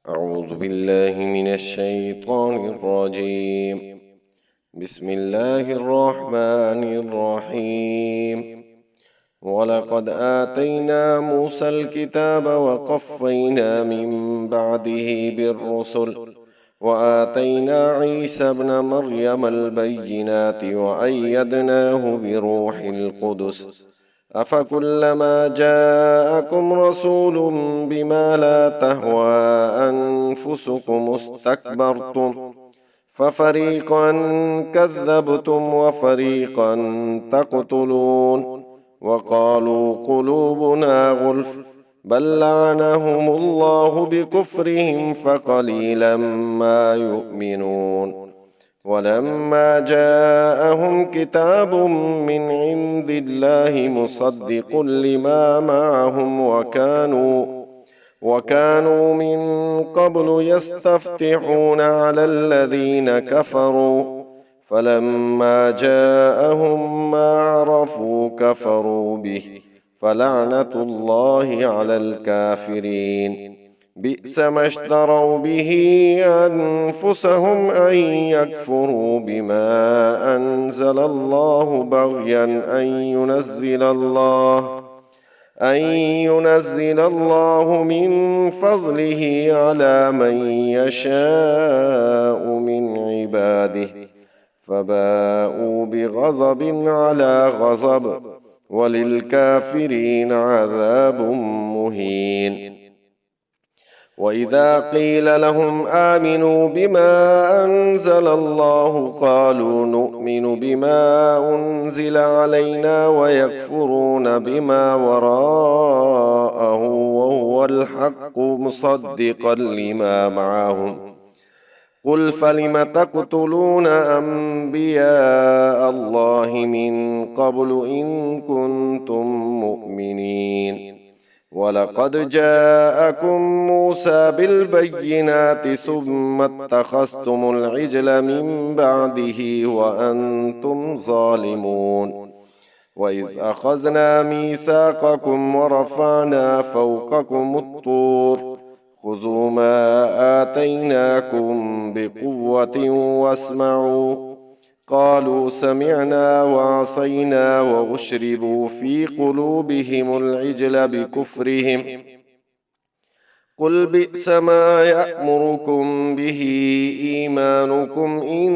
أعوذ بالله من الشيطان الرجيم. بسم الله الرحمن الرحيم. ولقد آتينا موسى الكتاب وقفينا من بعده بالرسل وآتينا عيسى ابن مريم البينات وأيدناه بروح القدس أفكلما جاءكم رسول بما لا تهوى أنفسكم استكبرتم ففريقا كذبتم وفريقا تقتلون وقالوا قلوبنا غلف بل لعنهم الله بكفرهم فقليلا ما يؤمنون ولما جاءهم كتاب من عند الله مصدق لما معهم وكانوا من قبل يستفتحون على الذين كفروا فلما جاءهم ما عرفوا كفروا به فلعنة الله على الكافرين بئس ما اشتروا به أنفسهم أن يكفروا بما أنزل الله بغيا أن ينزل الله من فضله على من يشاء من عباده فباءوا بغضب على غضب وللكافرين عذاب مهين. وإذا قيل لهم آمنوا بما أنزل الله قالوا نؤمن بما أنزل علينا ويكفرون بما وراءه وهو الحق مصدقا لما معهم قل فلم تقتلون أنبياء الله من قبل إن كنتم مؤمنين ولقد جاءكم موسى بالبينات ثم اتخذتم العجل من بعده وأنتم ظالمون وإذ أخذنا ميثاقكم ورفعنا فوقكم الطور خذوا ما آتيناكم بقوة واسمعوا قالوا سمعنا وعصينا وأشربوا في قلوبهم العجل بكفرهم قل بئس ما يأمركم به إيمانكم إن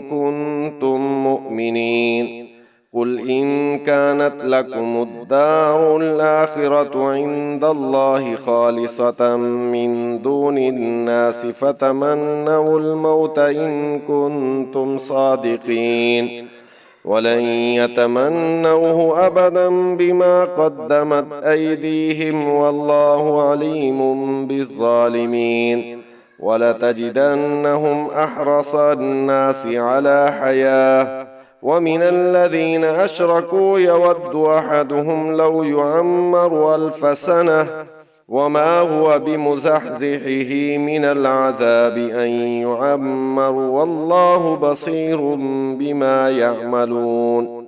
كنتم مؤمنين قل إن كانت لكم الدار الآخرة عند الله خالصة من دون الناس فتمنوا الموت إن كنتم صادقين ولن يتمنوه أبدا بما قدمت أيديهم والله عليم بالظالمين ولتجدنهم أحرص الناس على حياة ومن الذين أشركوا يود أحدهم لو يعمر 1000 سنة وما هو بمزحزحه من العذاب أن يعمر والله بصير بما يعملون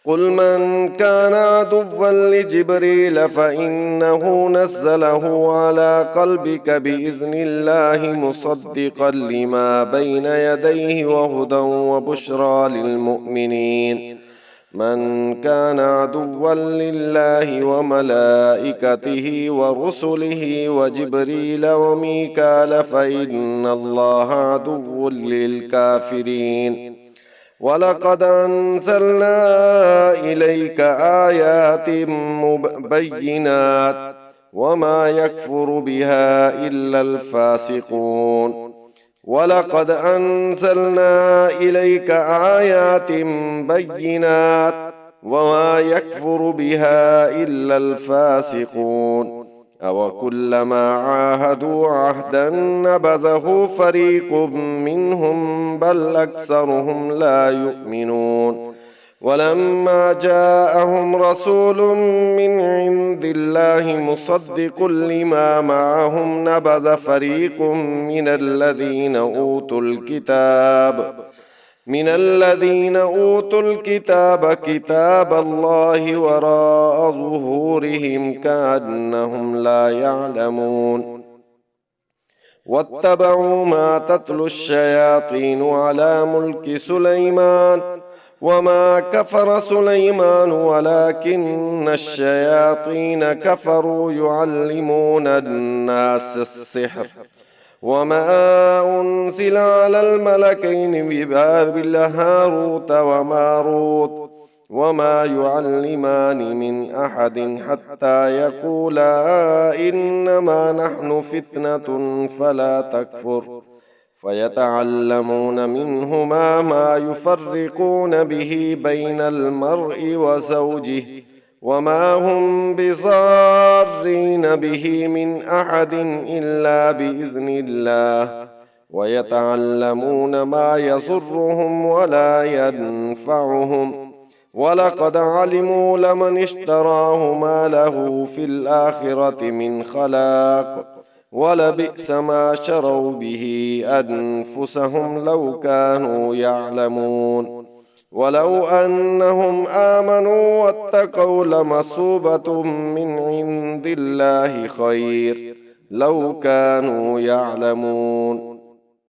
قل من كان عدوا لجبريل فإنه نزله على قلبك بإذن الله مصدقا لما بين يديه وهدى وبشرى للمؤمنين من كان عدوا لله وملائكته ورسله وجبريل وميكال فإن الله عدو للكافرين ولقد أنزلنا إليك آيات مبينات وما يكفر بها إلا الفاسقون ولقد أنزلنا إليك آيات بينات وما يكفر بها إلا الفاسقون أوكلما عاهدوا عهدا نبذه فريق منهم بل أكثرهم لا يؤمنون ولما جاءهم رسول من عند الله مصدق لما معهم نبذ فريق من الذين أوتوا الكتاب كتاب الله وراء ظهورهم كأنهم لا يعلمون واتبعوا ما تتلو الشياطين على ملك سليمان وما كفر سليمان ولكن الشياطين كفروا يعلمون الناس السحر وما أنزل على الملكين ببابل هاروت وماروت وما يعلمان من أحد حتى يقولا إنما نحن فتنة فلا تكفر فيتعلمون منهما ما يفرقون به بين المرء وزوجه وما هم بضارين به من أحد إلا بإذن الله ويتعلمون ما يضرهم ولا ينفعهم ولقد علموا لمن اشتراه ما له في الآخرة من خلاق ولبئس ما شروا به أنفسهم لو كانوا يعلمون ولو أنهم آمنوا واتقوا لمثوبة من عند الله خير لو كانوا يعلمون